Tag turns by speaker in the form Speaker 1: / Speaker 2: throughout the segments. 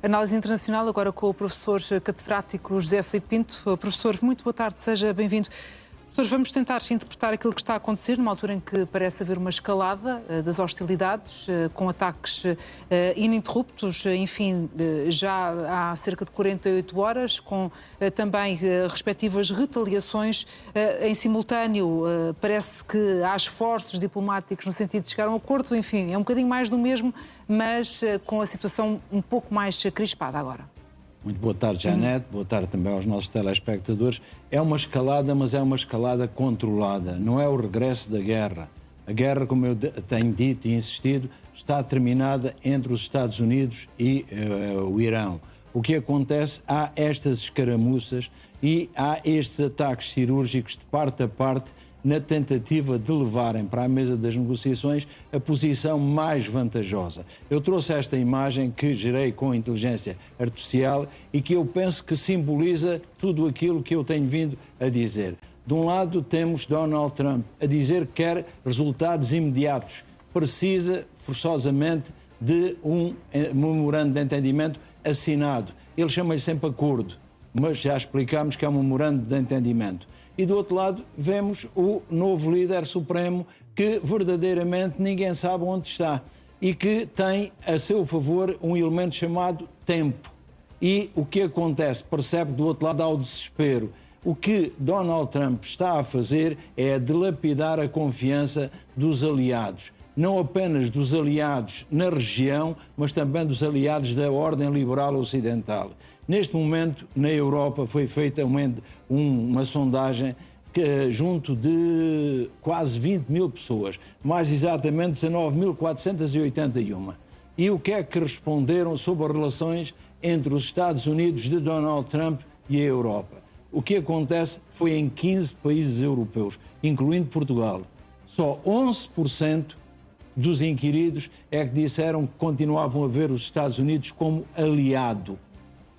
Speaker 1: Análise internacional, agora com o professor catedrático José Filipe Pinto. Professor, muito boa tarde, seja bem-vindo. Professor, vamos tentar interpretar aquilo que está a acontecer numa altura em que parece haver uma escalada das hostilidades, com ataques ininterruptos, enfim, já há cerca de 48 horas, com também respectivas retaliações. Em simultâneo, parece que há esforços diplomáticos no sentido de chegar a um acordo, enfim, é um bocadinho mais do mesmo, mas com a situação um pouco mais crispada agora.
Speaker 2: Muito boa tarde, Janete. Boa tarde também aos nossos telespectadores. É uma escalada, mas é uma escalada controlada. Não é o regresso da guerra. A guerra, como eu tenho dito e insistido, está terminada entre os Estados Unidos e o Irão. O que acontece? Há estas escaramuças e há estes ataques cirúrgicos de parte a parte na tentativa de levarem para a mesa das negociações a posição mais vantajosa. Eu trouxe esta imagem que gerei com inteligência artificial e que eu penso que simboliza tudo aquilo que eu tenho vindo a dizer. De um lado temos Donald Trump a dizer que quer resultados imediatos, precisa forçosamente de um memorando de entendimento assinado. Ele chama-lhe sempre acordo, mas já explicámos que é um memorando de entendimento. E do outro lado vemos o novo líder supremo que verdadeiramente ninguém sabe onde está e que tem a seu favor um elemento chamado tempo. E o que acontece? Percebe do outro lado há o desespero. O que Donald Trump está a fazer é a dilapidar a confiança dos aliados. Não apenas dos aliados na região, mas também dos aliados da ordem liberal ocidental. Neste momento, na Europa, foi feita uma sondagem junto de quase 20 mil pessoas, mais exatamente 19.481. E o que é que responderam sobre as relações entre os Estados Unidos de Donald Trump e a Europa? O que acontece foi em 15 países europeus, incluindo Portugal. Só 11% dos inquiridos é que disseram que continuavam a ver os Estados Unidos como aliado,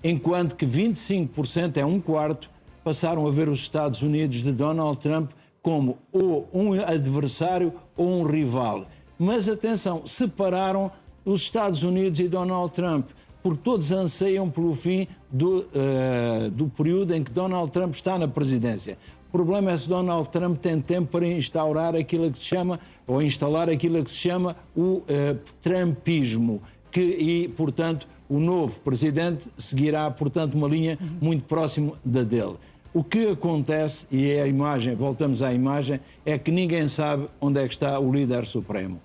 Speaker 2: enquanto que 25%, é um quarto, passaram a ver os Estados Unidos de Donald Trump como ou um adversário ou um rival. Mas atenção, separaram os Estados Unidos e Donald Trump, porque todos anseiam pelo fim do período em que Donald Trump está na presidência. O problema é se Donald Trump tem tempo para instalar aquilo que se chama, ou instalar aquilo que se chama o trumpismo, e, portanto, o novo presidente seguirá, portanto, uma linha muito próxima da dele. O que acontece, e é a imagem, voltamos à imagem, é que ninguém sabe onde é que está o líder supremo.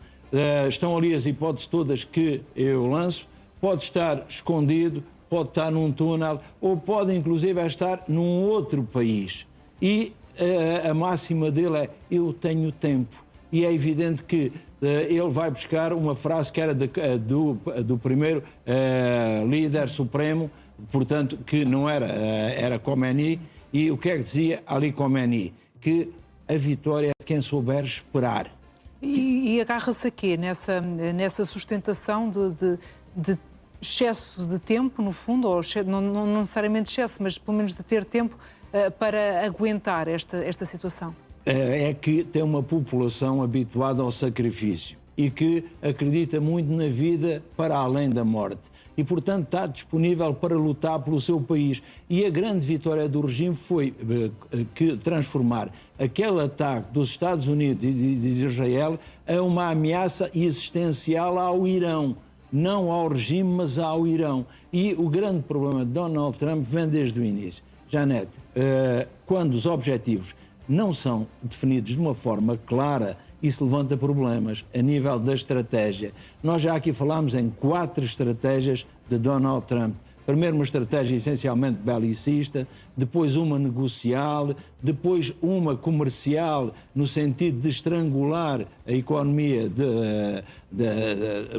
Speaker 2: Estão ali as hipóteses todas que eu lanço. Pode estar escondido, pode estar num túnel, ou pode, inclusive, estar num outro país. E a máxima dele é: eu tenho tempo. E é evidente que ele vai buscar uma frase que era do primeiro líder supremo, portanto, que não era Khomeini. E o que é que dizia Ali Khomeini? Que a vitória é de quem souber esperar.
Speaker 1: E agarra-se a quê? Nessa sustentação de excesso de tempo, no fundo, ou não necessariamente excesso, mas pelo menos de ter tempo para aguentar esta situação?
Speaker 2: É que tem uma população habituada ao sacrifício e que acredita muito na vida para além da morte. E, portanto, está disponível para lutar pelo seu país. E a grande vitória do regime foi transformar aquele ataque dos Estados Unidos e de Israel a uma ameaça existencial ao Irão. Não ao regime, mas ao Irão. E o grande problema de Donald Trump vem desde o início. Janete, quando os objetivos não são definidos de uma forma clara, isso levanta problemas a nível da estratégia. Nós já aqui falámos em 4 estratégias de Donald Trump. Primeiro uma estratégia essencialmente belicista, depois uma negocial, depois uma comercial, no sentido de estrangular a economia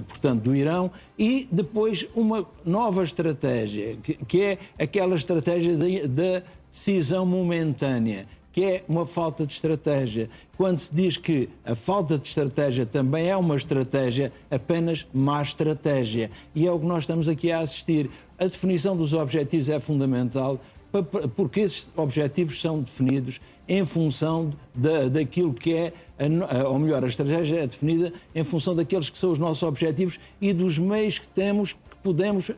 Speaker 2: portanto, do Irão, e depois uma nova estratégia, que é aquela estratégia da decisão momentânea, que é uma falta de estratégia. Quando se diz que a falta de estratégia também é uma estratégia, apenas má estratégia. E é o que nós estamos aqui a assistir. A definição dos objetivos é fundamental, porque esses objetivos são definidos em função daquilo que é, ou melhor, a estratégia é definida em função daqueles que são os nossos objetivos e dos meios que temos podemos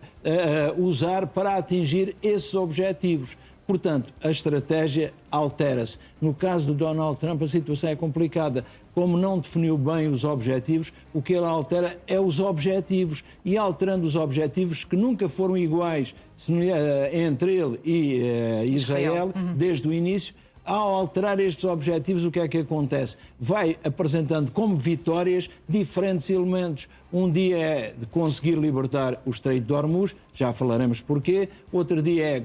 Speaker 2: usar para atingir esses objetivos. Portanto, a estratégia altera-se. No caso do Donald Trump, a situação é complicada. Como não definiu bem os objetivos, o que ele altera é os objetivos. E alterando os objetivos, que nunca foram iguais entre ele e Israel, desde o início, ao alterar estes objetivos, o que é que acontece? Vai apresentando como vitórias diferentes elementos. Um dia é de conseguir libertar o Estreito de Hormuz, já falaremos porquê. Outro dia é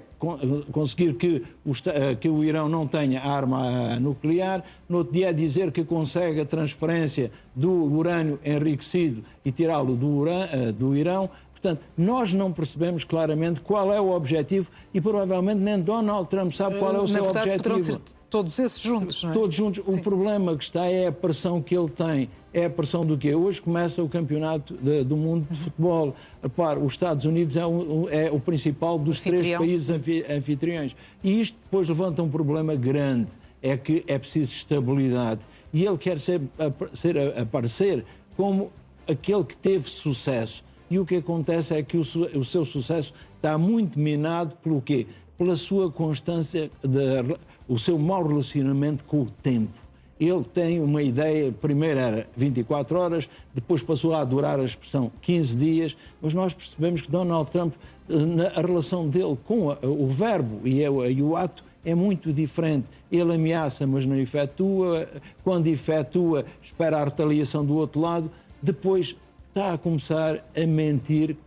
Speaker 2: conseguir que o Irão não tenha arma nuclear. No outro dia é dizer que consegue a transferência do urânio enriquecido e tirá-lo do Irão. Portanto, nós não percebemos claramente qual é o objetivo e provavelmente nem Donald Trump sabe qual é o seu objetivo.
Speaker 1: Poderão ser todos esses juntos, não é?
Speaker 2: Todos juntos. Sim. O problema que está é a pressão que ele tem. É a pressão do quê? Hoje começa o campeonato do mundo de futebol. Repare, os Estados Unidos é o principal dos três países anfitriões. E isto depois levanta um problema grande. É que é preciso estabilidade. E ele quer aparecer como aquele que teve sucesso. E o que acontece é que o seu sucesso está muito minado pelo quê? Pela sua constância, o seu mau relacionamento com o tempo. Ele tem uma ideia, primeiro era 24 horas, depois passou a adorar a expressão 15 dias, mas nós percebemos que Donald Trump, a relação dele com o verbo e o ato é muito diferente. Ele ameaça, mas não efetua. Quando efetua, espera a retaliação do outro lado. Depois está a começar a mentir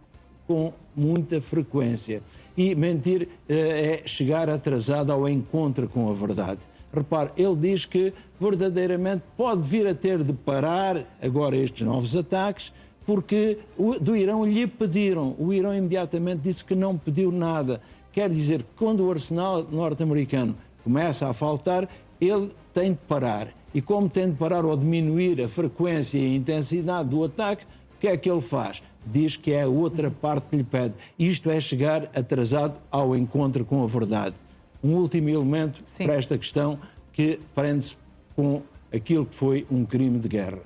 Speaker 2: com muita frequência. E mentir é chegar atrasado ao encontro com a verdade. Repare, ele diz que verdadeiramente pode vir a ter de parar agora estes novos ataques, porque do Irão lhe pediram. O Irão imediatamente disse que não pediu nada. Quer dizer que quando o arsenal norte-americano começa a faltar, ele tem de parar. E como tem de parar ou diminuir a frequência e a intensidade do ataque, o que é que ele faz? Diz que é a outra parte que lhe pede. Isto é chegar atrasado ao encontro com a verdade. Um último elemento para esta questão que prende-se com aquilo que foi um crime de guerra.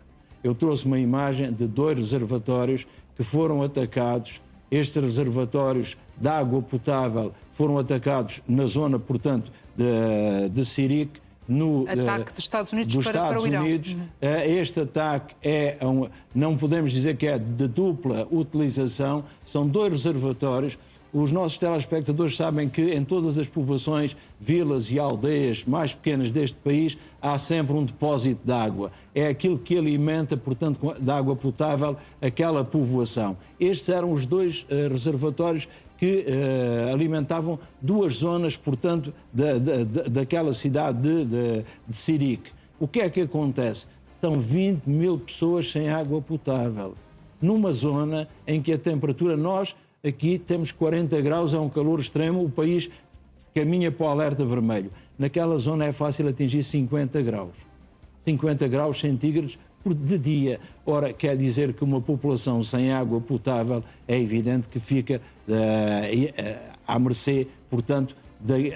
Speaker 2: Eu trouxe uma imagem de 2 reservatórios que foram atacados. Estes reservatórios de água potável foram atacados na zona, portanto, de Sirik, no
Speaker 1: ataque dos Estados Unidos
Speaker 2: para
Speaker 1: o Irão.
Speaker 2: Este ataque não podemos dizer que é de dupla utilização, são 2 reservatórios. Os nossos telespectadores sabem que em todas as povoações, vilas e aldeias mais pequenas deste país há sempre um depósito de água. É aquilo que alimenta, portanto, de água potável aquela povoação. Estes eram os 2 reservatórios que alimentavam 2 zonas, portanto, daquela cidade de Sirik. O que é que acontece? Estão 20 mil pessoas sem água potável, numa zona em que a temperatura, nós aqui temos 40 graus, é um calor extremo, o país caminha para o alerta vermelho. Naquela zona é fácil atingir 50 graus. 50 graus centígrados de dia. Ora, quer dizer que uma população sem água potável é evidente que fica à mercê, portanto,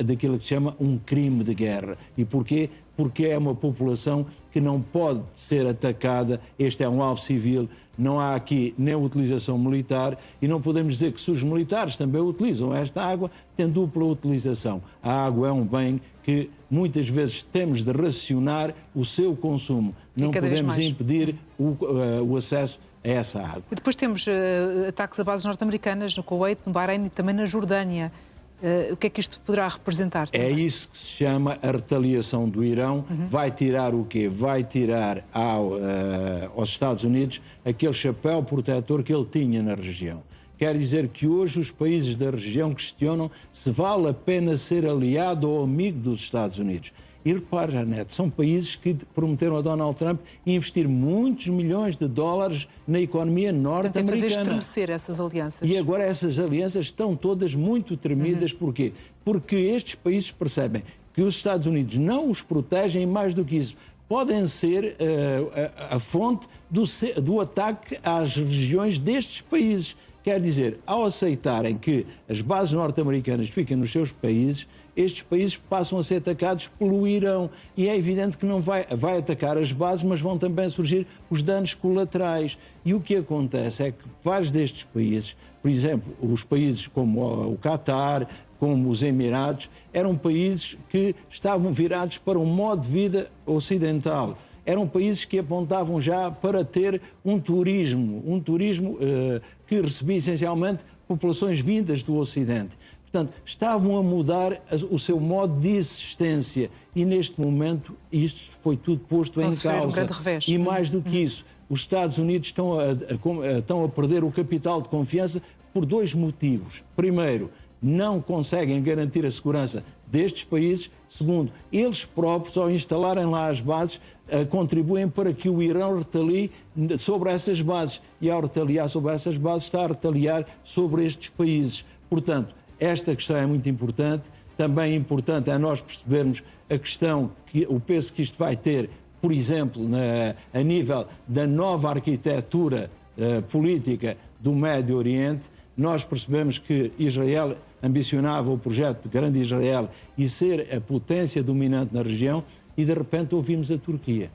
Speaker 2: daquilo que se chama um crime de guerra. E porquê? Porque é uma população que não pode ser atacada, este é um alvo civil, não há aqui nem utilização militar e não podemos dizer que se os militares também utilizam esta água, tem dupla utilização. A água é um bem que muitas vezes temos de racionar o seu consumo. Não podemos impedir o acesso a essa água.
Speaker 1: E depois temos ataques a bases norte-americanas no Kuwait, no Bahrein e também na Jordânia. O que é que isto poderá representar também?
Speaker 2: É isso que se chama a retaliação do Irão. Vai tirar o quê? Vai tirar aos Estados Unidos aquele chapéu protetor que ele tinha na região. Quer dizer que hoje os países da região questionam se vale a pena ser aliado ou amigo dos Estados Unidos. E repare, Janete, são países que prometeram a Donald Trump investir muitos milhões de dólares na economia norte-americana.
Speaker 1: Portanto, é fazer estremecer essas alianças.
Speaker 2: E agora essas alianças estão todas muito tremidas. Porquê? Porque estes países percebem que os Estados Unidos não os protegem e, mais do que isso, podem ser a fonte do ataque às regiões destes países. Quer dizer, ao aceitarem que as bases norte-americanas fiquem nos seus países, estes países passam a ser atacados pelo Irão. E é evidente que não vai atacar as bases, mas vão também surgir os danos colaterais. E o que acontece é que vários destes países, por exemplo, os países como o Catar, como os Emirados, eram países que estavam virados para um modo de vida ocidental. Eram países que apontavam já para ter um turismo que recebia essencialmente populações vindas do Ocidente. Portanto, estavam a mudar o seu modo de existência e, neste momento, isto foi tudo posto em causa.
Speaker 1: Um grande revés.
Speaker 2: E mais do que isso, os Estados Unidos estão a perder o capital de confiança por dois motivos. Primeiro, não conseguem garantir a segurança destes países. Segundo, eles próprios, ao instalarem lá as bases, contribuem para que o Irão retalie sobre essas bases. E ao retaliar sobre essas bases, está a retaliar sobre estes países. Portanto, esta questão é muito importante. Também importante é nós percebermos a questão, o peso que isto vai ter, por exemplo, a nível da nova arquitetura política do Médio Oriente. Nós percebemos que Israel ambicionava o projeto de Grande Israel e ser a potência dominante na região, e de repente ouvimos a Turquia.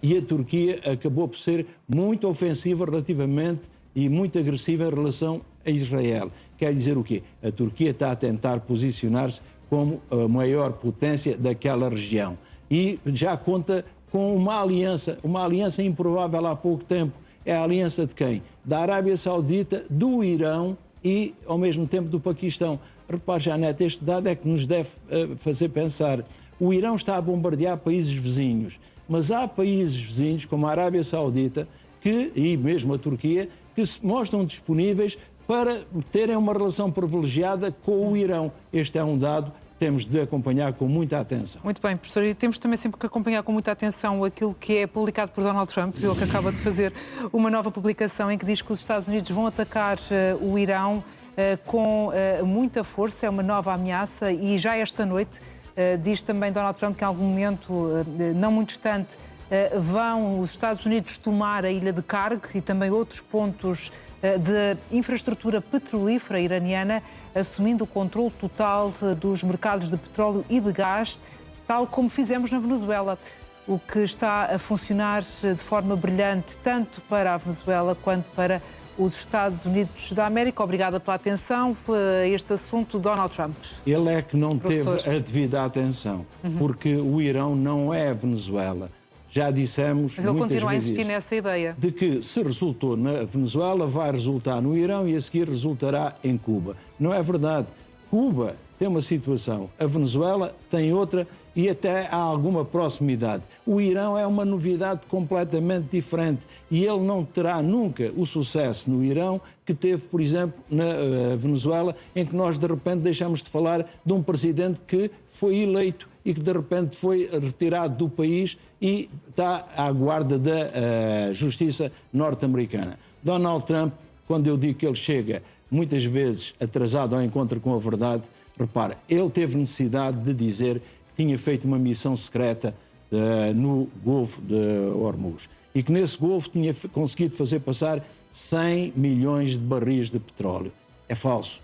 Speaker 2: E a Turquia acabou por ser muito ofensiva relativamente e muito agressiva em relação a Israel. Quer dizer o quê? A Turquia está a tentar posicionar-se como a maior potência daquela região. E já conta com uma aliança improvável há pouco tempo. É a aliança de quem? Da Arábia Saudita, do Irão e, ao mesmo tempo, do Paquistão. Repare, Janete, este dado é que nos deve fazer pensar. O Irão está a bombardear países vizinhos, mas há países vizinhos, como a Arábia Saudita, e mesmo a Turquia, que se mostram disponíveis para terem uma relação privilegiada com o Irão. Este é um dado que temos de acompanhar com muita atenção.
Speaker 1: Muito bem, professor. E temos também sempre que acompanhar com muita atenção aquilo que é publicado por Donald Trump, ele que acaba de fazer uma nova publicação em que diz que os Estados Unidos vão atacar o Irão com muita força. É uma nova ameaça e já esta noite diz também Donald Trump que em algum momento, não muito distante, vão os Estados Unidos tomar a ilha de Karg e também outros pontos de infraestrutura petrolífera iraniana, assumindo o controle total dos mercados de petróleo e de gás, tal como fizemos na Venezuela, o que está a funcionar de forma brilhante tanto para a Venezuela quanto para os Estados Unidos da América. Obrigada pela atenção a este assunto, Donald Trump.
Speaker 2: Ele é que não
Speaker 1: Professor.
Speaker 2: teve a devida atenção, porque o Irão não é a Venezuela. Já dissemos
Speaker 1: mas ele
Speaker 2: muitas
Speaker 1: continua a
Speaker 2: vezes
Speaker 1: insistir nessa ideia.
Speaker 2: de que se resultou na Venezuela, vai resultar no Irão e a seguir resultará em Cuba. Não é verdade. Cuba tem uma situação, a Venezuela tem outra e até há alguma proximidade. O Irão é uma novidade completamente diferente e ele não terá nunca o sucesso no Irão que teve, por exemplo, na Venezuela, em que nós de repente deixamos de falar de um presidente que foi eleito e que de repente foi retirado do país e está à guarda da justiça norte-americana. Donald Trump, quando eu digo que ele chega muitas vezes atrasado ao encontro com a verdade, repara, ele teve necessidade de dizer que tinha feito uma missão secreta no Golfo de Hormuz e que nesse Golfo tinha conseguido fazer passar 100 milhões de barris de petróleo. É falso.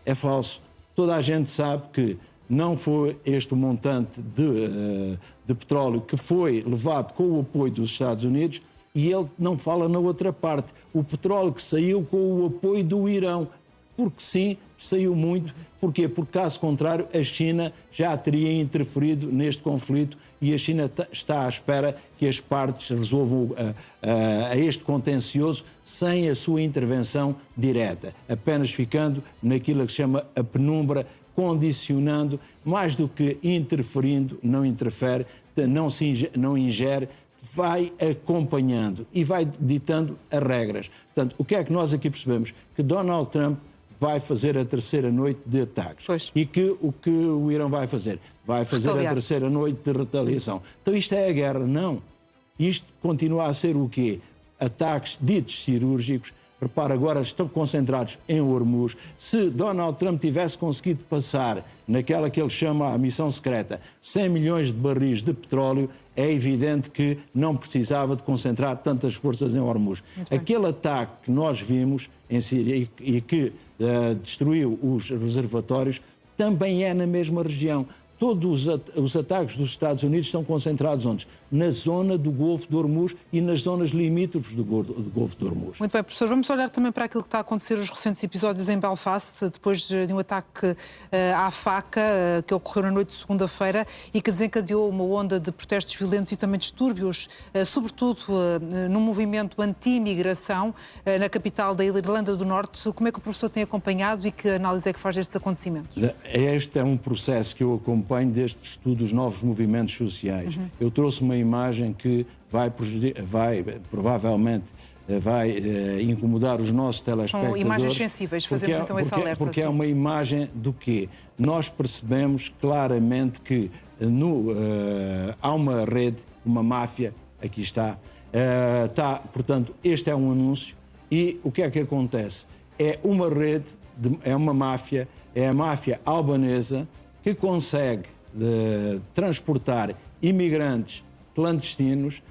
Speaker 2: É falso. Toda a gente sabe que não foi este o montante de petróleo que foi levado com o apoio dos Estados Unidos e ele não fala na outra parte. O petróleo que saiu com o apoio do Irão. Porque sim, saiu muito. Porquê? Porque, caso contrário, a China já teria interferido neste conflito e a China está à espera que as partes resolvam este contencioso sem a sua intervenção direta, apenas ficando naquilo que se chama a penumbra, condicionando, mais do que interferindo, não interfere, não ingere, vai acompanhando e vai ditando as regras. Portanto, o que é que nós aqui percebemos? Que Donald Trump vai fazer a terceira noite de ataques.
Speaker 1: Pois.
Speaker 2: E que o que o Irão vai fazer? Vai fazer a terceira noite de retaliação. Então isto é a guerra? Não. Isto continua a ser o quê? Ataques ditos cirúrgicos. Repara, agora estão concentrados em Hormuz. Se Donald Trump tivesse conseguido passar naquela que ele chama a missão secreta 100 milhões de barris de petróleo, é evidente que não precisava de concentrar tantas forças em Hormuz. Aquele ataque que nós vimos em Síria e que destruiu os reservatórios, também é na mesma região. Todos os ataques dos Estados Unidos estão concentrados onde? Na zona do Golfo de Hormuz e nas zonas limítrofes do Golfo de Hormuz.
Speaker 1: Muito bem, professor. Vamos olhar também para aquilo que está a acontecer, os recentes episódios em Belfast, depois de um ataque à faca que ocorreu na noite de segunda-feira e que desencadeou uma onda de protestos violentos e também distúrbios, sobretudo num movimento anti-imigração na capital da Irlanda do Norte. Como é que o professor tem acompanhado e que análise é que faz destes acontecimentos?
Speaker 2: Este é um processo que eu acompanho deste estudo dos novos movimentos sociais. Eu trouxe uma imagem que provavelmente vai incomodar os nossos telespectadores.
Speaker 1: São imagens sensíveis, fazemos então esse alerta.
Speaker 2: Porque é uma imagem do quê? Nós percebemos claramente que há uma rede, uma máfia, aqui está, portanto, este é um anúncio e o que é que acontece? É uma rede, é uma máfia, é a máfia albanesa que consegue transportar imigrantes clandestinos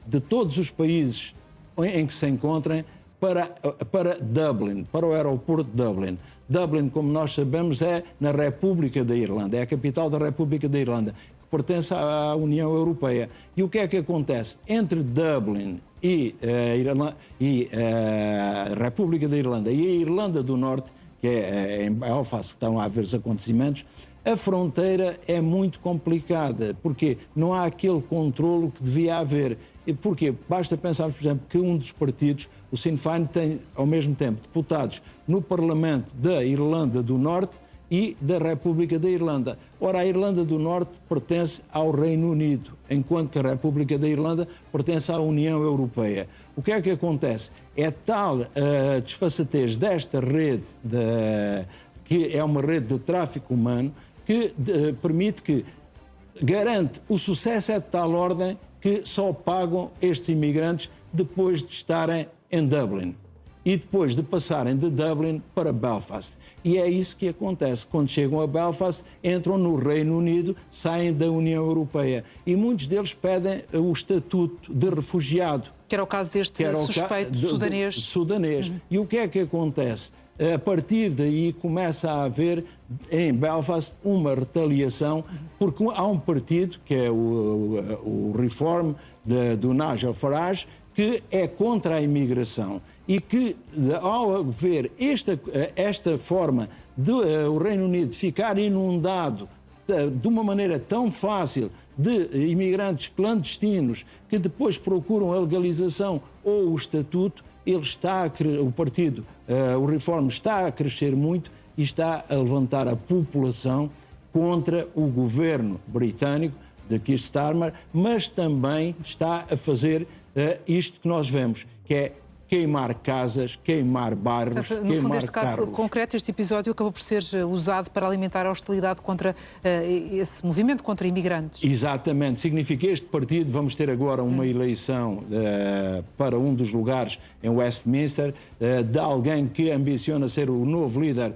Speaker 2: de todos os países em que se encontrem para Dublin, para o aeroporto de Dublin. Dublin, como nós sabemos, é na República da Irlanda, é a capital da República da Irlanda, que pertence à União Europeia. E o que é que acontece? Entre Dublin e a República da Irlanda e a Irlanda do Norte, que é em Belfast que estão a haver os acontecimentos, a fronteira é muito complicada, porque não há aquele controlo que devia haver. E porquê? Basta pensar, por exemplo, que um dos partidos, o Sinn Féin, tem ao mesmo tempo deputados no Parlamento da Irlanda do Norte e da República da Irlanda. Ora, a Irlanda do Norte pertence ao Reino Unido, enquanto que a República da Irlanda pertence à União Europeia. O que é que acontece? É tal a desfaçatez desta rede, que é uma rede de tráfico humano, que permite que garante o sucesso é de tal ordem que só pagam estes imigrantes depois de estarem em Dublin e depois de passarem de Dublin para Belfast. E é isso que acontece. Quando chegam a Belfast, entram no Reino Unido, saem da União Europeia. E muitos deles pedem o estatuto de refugiado.
Speaker 1: Que era o caso deste suspeito
Speaker 2: sudanês. E o que é que acontece? A partir daí começa a haver em Belfast uma retaliação, porque há um partido, que é o Reform do Nigel Farage, que é contra a imigração e que, ao ver esta forma de o Reino Unido ficar inundado de uma maneira tão fácil de imigrantes clandestinos que depois procuram a legalização ou o estatuto, o partido, o Reform, está a crescer muito e está a levantar a população contra o governo britânico de Keir Starmer, mas também está a fazer isto que nós vemos, que é queimar casas, queimar bairros,
Speaker 1: no
Speaker 2: queimar
Speaker 1: fundo, este caso
Speaker 2: carros.
Speaker 1: concreto, este episódio acabou por ser usado para alimentar a hostilidade contra esse movimento contra imigrantes.
Speaker 2: Exatamente. Significa que este partido, vamos ter agora uma eleição para um dos lugares em Westminster, de alguém que ambiciona ser o novo líder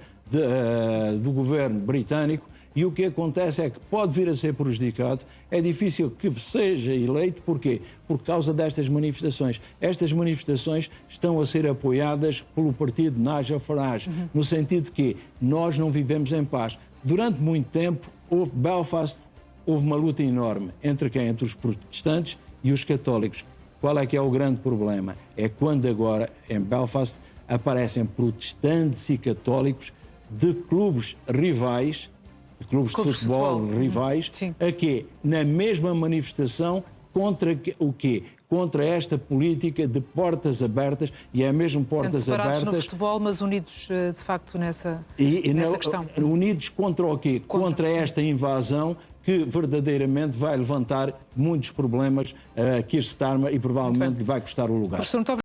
Speaker 2: do governo britânico. E o que acontece é que pode vir a ser prejudicado. É difícil que seja eleito. Porquê? Por causa destas manifestações. Estas manifestações estão a ser apoiadas pelo partido Nigel Farage, no sentido de que nós não vivemos em paz. Durante muito tempo, Belfast, houve uma luta enorme entre quem? Entre os protestantes e os católicos. Qual é que é o grande problema? É quando agora, em Belfast, aparecem protestantes e católicos de clubes rivais, clubes de futebol rivais, aqui na mesma manifestação contra o quê? Contra esta política de portas abertas, e é mesmo portas abertas.
Speaker 1: Separados no futebol, mas unidos de facto nessa questão.
Speaker 2: Unidos contra o quê? Contra esta invasão que verdadeiramente vai levantar muitos problemas a Keir Starmer e provavelmente lhe vai custar o lugar.